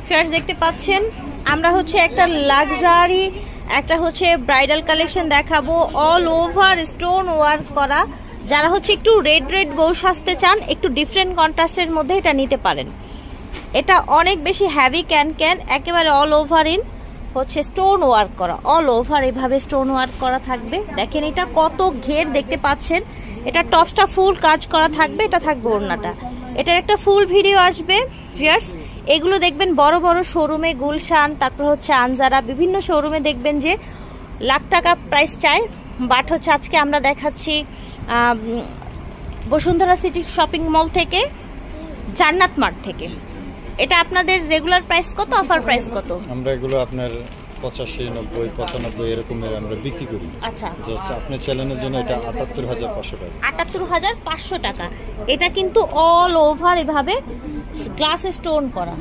Fierce দেখতে পাচ্ছেন আমরা হচ্ছে একটা লাক্সারি একটা হচ্ছে ব্রাইডাল কালেকশন দেখাবো, অল ওভার স্টোন ওয়ার্ক করা। যারা হচ্ছে একটু রেড রেড বউ সাজতে চান, একটু ডিফারেন্ট কন্ট্রাস্টের মধ্যে এটা নিতে পারেন। এটা অনেক বেশি হ্যাভি ক্যান একেবারে অল ওভার ইন হচ্ছে স্টোন ওয়ার্ক করা, অল ওভার এভাবে স্টোন ওয়ার্ক করা থাকবে। দেখেন এটা কত ঘের দেখতে পাচ্ছেন। এটা টপসটা ফুল কাজ করা থাকবে, এটা থাকবে ওড়নাটা। এটার একটা ফুল ভিডিও আসবে ভিউয়ার্স। এগুলো দেখবেন বড় বড় শোরুমে, গুলশান, তারপর হচ্ছে আনজারা, বিভিন্ন শোরুমে দেখবেন যে লাখ টাকা প্রাইস চায়। বাট হচ্ছে আজকে আমরা দেখাচ্ছি বসুন্ধরা সিটি শপিং মল থেকে, জান্নাত মার্ট থেকে। এটা আপনাদের রেগুলার প্রাইস কত, অফার প্রাইস কত? আমরা এগুলো আপনার 85, 90, 95 এরকমের আমরা বিক্রি করি। আচ্ছা, আপনার চ্যানেলের জন্য এটা ৭৮,৫০০ টাকা। ৭৮,৫০০ টাকা। এটা কিন্তু অল ওভার এভাবে গ্লাস স্টোন করা।